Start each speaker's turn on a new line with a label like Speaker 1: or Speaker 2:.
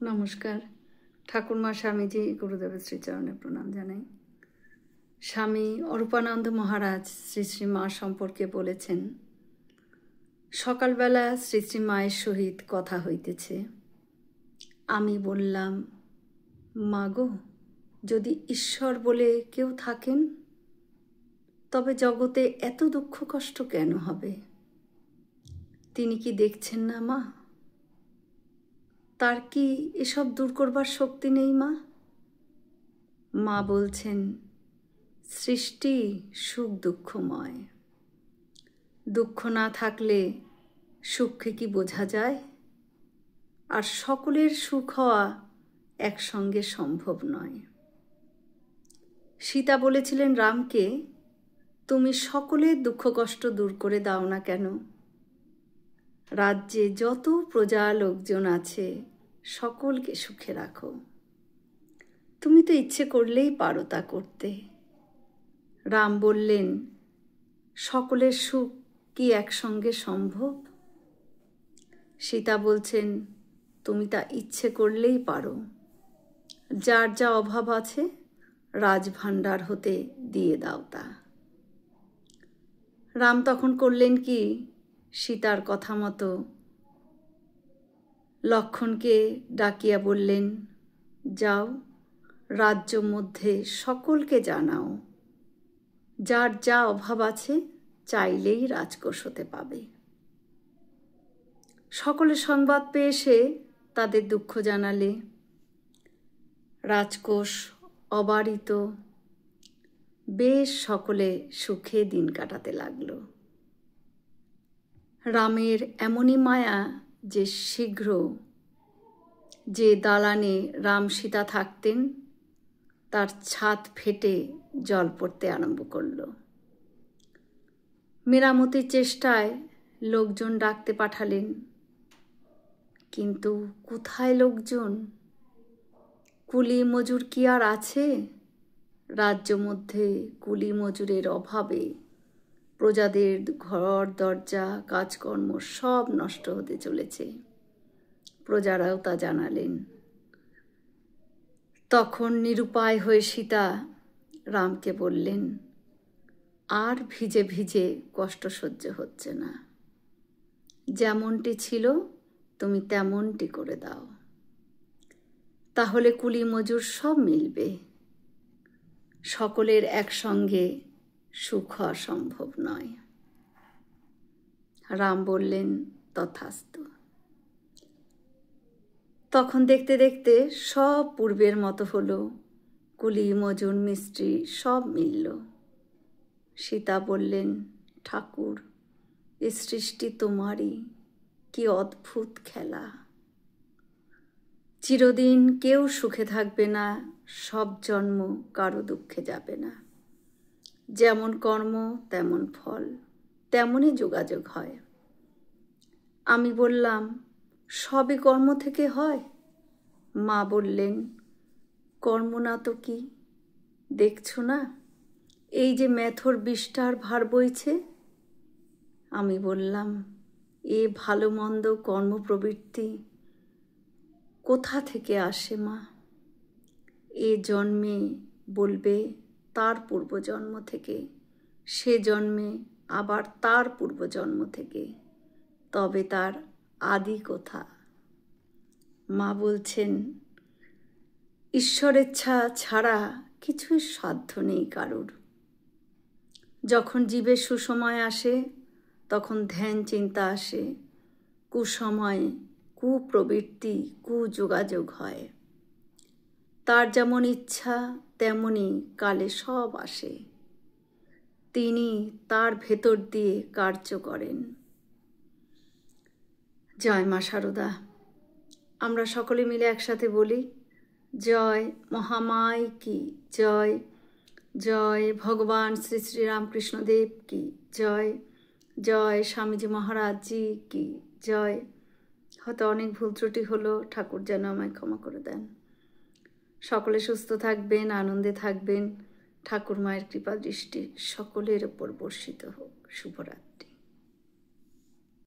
Speaker 1: নমস্কার। ঠাকুরমা স্বামীজি গুরুদেবের শ্রীচরণে প্রণাম জানাই। স্বামী অরূপানন্দ মহারাজ শ্রী শ্রী মা সম্পর্কে বলেছেন, সকালবেলা শ্রী শ্রী মায়ের সহিত কথা হইতেছে। আমি বললাম, মাগো, যদি ঈশ্বর বলে কেউ থাকেন তবে জগতে এত দুঃখ কষ্ট কেন হবে? তিনি কি দেখছেন না মা? তার কি এসব দূর করবার শক্তি নেই মা? মা বলছেন, সৃষ্টি সুখ দুঃখময়। দুঃখ না থাকলে সুখকে কি বোঝা যায়? আর সকলের সুখ হওয়া একসঙ্গে সম্ভব নয়। সীতা বলেছিলেন রামকে, তুমি সকলের দুঃখ কষ্ট দূর করে দাও না কেন? রাজ্যে যত প্রজা লোকজন আছে সকলকে সুখে রাখো। তুমি তো ইচ্ছে করলেই পারো তা করতে। রাম বললেন, সকলের সুখ কি একসঙ্গে সম্ভব? সীতা বলছেন, তুমি তা ইচ্ছে করলেই পারো। যার যা অভাব আছে রাজভাণ্ডার হতে দিয়ে দাও তা। রাম তখন করলেন কি, সীতার কথা মতো লক্ষ্মণকে ডাকিয়া বললেন, যাও, রাজ্য মধ্যে সকলকে জানাও, যার যা অভাব আছে চাইলেই রাজকোষ হতে পাবে। সকলে সংবাদ পেয়ে এসে তাদের দুঃখ জানালে। রাজকোষ অবারিত, বেশ সকলে সুখে দিন কাটাতে লাগল। রামের এমনই মায়া যে শীঘ্র যে দালানে রাম সীতা থাকতেন তার ছাদ ফেটে জল পড়তে আরম্ভ করল। মেরামতির চেষ্টায় লোকজন ডাকতে পাঠালেন, কিন্তু কোথায় লোকজন? কুলি মজুর কি আর আছে? রাজ্য মধ্যে কুলি মজুরের অভাবে প্রজাদের ঘর দরজা কাজকর্ম সব নষ্ট হতে চলেছে। প্রজারাও তা জানালেন। তখন নিরুপায় হয়ে সীতা রামকে বললেন, আর ভিজে ভিজে কষ্ট সহ্য হচ্ছে না। যেমনটি ছিল তুমি তেমনটি করে দাও, তাহলে কুলি মজুর সব মিলবে। সকলের একসঙ্গে সুখ হওয়া সম্ভব নয়। রাম বললেন, তথাস্তু। তখন দেখতে দেখতে সব পূর্বের মতো হলো। কুলি মজুর মিস্ত্রি সব মিলল। সীতা বললেন, ঠাকুর, এ সৃষ্টি তোমারই, কি অদ্ভুত খেলা। চিরদিন কেউ সুখে থাকবে না, সব জন্ম কারো দুঃখে যাবে না। যেমন কর্ম তেমন ফল, তেমনই যোগাযোগ হয়। আমি বললাম, সবই কর্ম থেকে হয়? মা বললেন, কর্ম না তো কি, দেখছো না এই যে মেথর বিষ্ঠার ভার বইছে? আমি বললাম, এ ভালো মন্দ কর্মপ্রবৃত্তি কোথা থেকে আসে মা? এ জন্মে বলবে তার পূর্বজন্ম থেকে, সে জন্মে আবার তার পূর্বজন্ম থেকে, তবে তার আদি কোথা? মা বলছেন, ঈশ্বরেচ্ছা ছাড়া কিছুই সাধ্য নেই কারুর। যখন জীবের সুসময় আসে তখন ধ্যান চিন্তা আসে, কুসময়ে কুপ্রবৃত্তি কুযোগাযোগ হয়। তার যেমন ইচ্ছা তেমনি কালে সব আসে। তিনি তার ভেতর দিয়ে কার্য করেন। জয় মা শারদা। আমরা সকলে মিলে একসাথে বলি, জয় মহামায় কি জয়, জয় ভগবান শ্রী শ্রী রামকৃষ্ণদেব কি জয়, জয় স্বামীজি মহারাজ জি কি জয়। হয়তো অনেক ভুল ত্রুটি হলো, ঠাকুর যেন আমায় ক্ষমা করে দেন। সকলে সুস্থ থাকবেন, আনন্দে থাকবেন। ঠাকুর মায়ের কৃপা দৃষ্টি সকলের ওপর বর্ষিত হোক। শুভরাত্রি।